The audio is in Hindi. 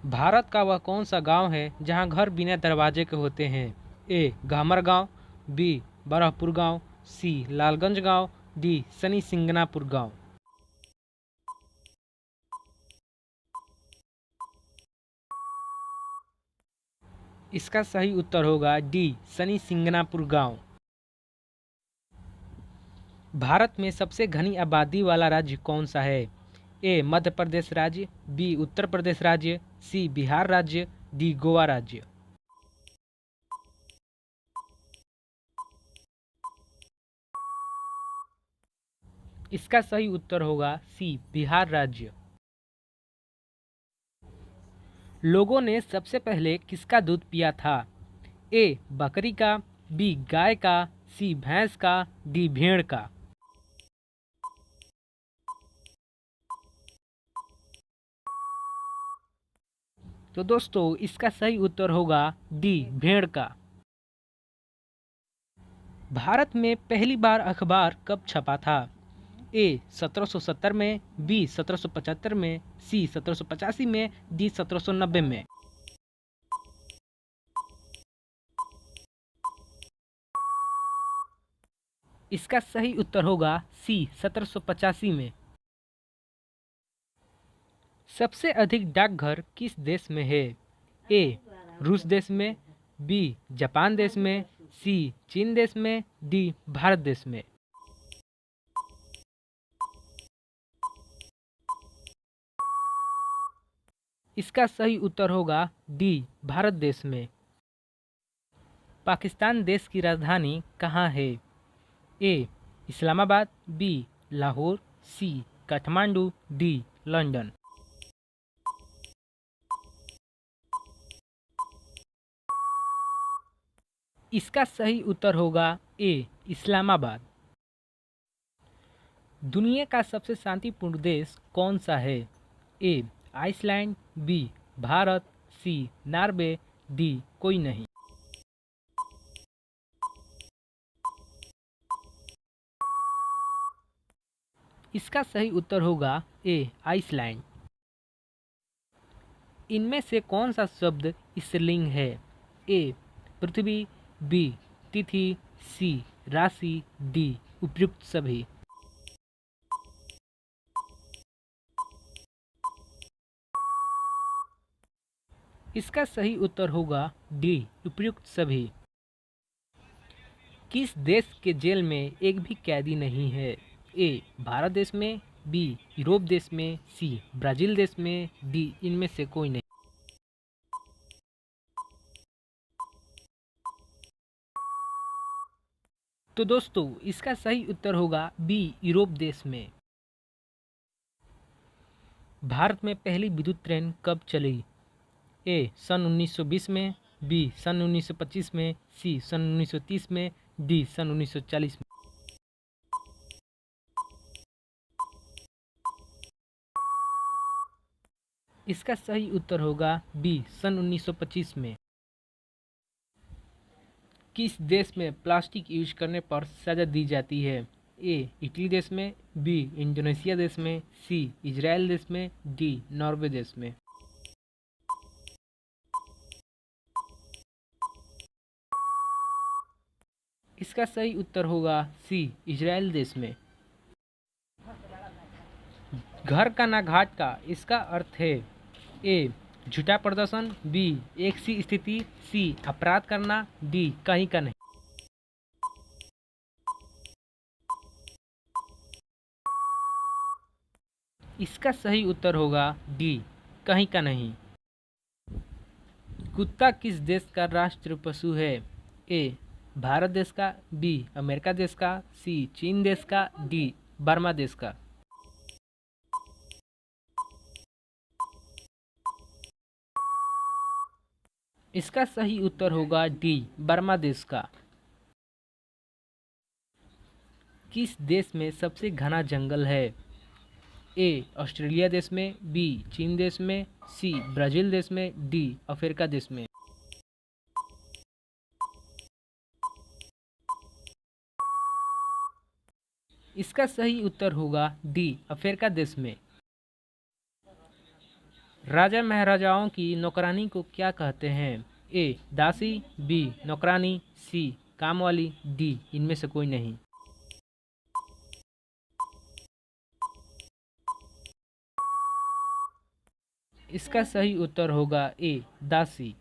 भारत का वह कौन सा गांव है जहां घर बिना दरवाजे के होते हैं? ए गामर गांव, बी बरहपुर गांव, सी लालगंज गांव, डी सनी सिंगनापुर गांव। इसका सही उत्तर होगा डी सनी सिंगनापुर गांव। भारत में सबसे घनी आबादी वाला राज्य कौन सा है? ए मध्य प्रदेश राज्य, बी उत्तर प्रदेश राज्य, सी बिहार राज्य, डी गोवा राज्य। इसका सही उत्तर होगा सी बिहार राज्य। लोगों ने सबसे पहले किसका दूध पिया था? ए बकरी का, बी गाय का, सी भैंस का, डी भेड़ का। तो दोस्तों इसका सही उत्तर होगा डी भेड़ का। भारत में पहली बार अखबार कब छपा था? ए 1770 में, बी 1775 में, सी 1785 में, डी 1790 में। इसका सही उत्तर होगा सी 1785 में। सबसे अधिक डाकघर किस देश में है? ए रूस देश में, बी जापान देश में, सी चीन देश में, डी भारत देश में। इसका सही उत्तर होगा डी भारत देश में। पाकिस्तान देश की राजधानी कहाँ है? ए इस्लामाबाद, बी लाहौर, सी काठमांडू, डी लंदन। इसका सही उत्तर होगा ए इस्लामाबाद। दुनिया का सबसे शांतिपूर्ण देश कौन सा है? ए आइसलैंड, बी भारत, सी नॉर्वे, डी कोई नहीं। इसका सही उत्तर होगा ए आइसलैंड। इनमें से कौन सा शब्द स्त्रीलिंग है? ए पृथ्वी, बी तिथि, सी राशि, डी उपयुक्त सभी। इसका सही उत्तर होगा डी उपयुक्त सभी। किस देश के जेल में एक भी कैदी नहीं है? ए भारत देश में, बी यूरोप देश में, सी ब्राजील देश में, डी इनमें से कोई नहीं। तो दोस्तों इसका सही उत्तर होगा बी यूरोप देश में। भारत में पहली विद्युत ट्रेन कब चली? ए सन 1920 में, बी सन 1925 में, सी सन 1930 में, डी सन 1940 में। इसका सही उत्तर होगा बी सन 1925 में। किस देश में प्लास्टिक यूज करने पर सजा दी जाती है? ए इटली देश में, बी इंडोनेशिया देश में, सी इजराइल देश में, डी नॉर्वे देश में। इसका सही उत्तर होगा सी इजराइल देश में। घर का ना घाट का इसका अर्थ है? ए झूठा प्रदर्शन, बी एक सी स्थिति, सी अपराध करना, डी कहीं का नहीं। इसका सही उत्तर होगा डी कहीं का नहीं। कुत्ता किस देश का राष्ट्रीय पशु है? ए भारत देश का, बी अमेरिका देश का, सी चीन देश का, डी बर्मा देश का। इसका सही उत्तर होगा डी बर्मा देश का। किस देश में सबसे घना जंगल है? ए ऑस्ट्रेलिया देश में, बी चीन देश में, सी ब्राज़ील देश में, डी अफ्रीका देश में। इसका सही उत्तर होगा डी अफ्रीका देश में। राजा महाराजाओं की नौकरानी को क्या कहते हैं? ए दासी, बी नौकरानी, सी कामवाली, डी इनमें से कोई नहीं। इसका सही उत्तर होगा ए दासी।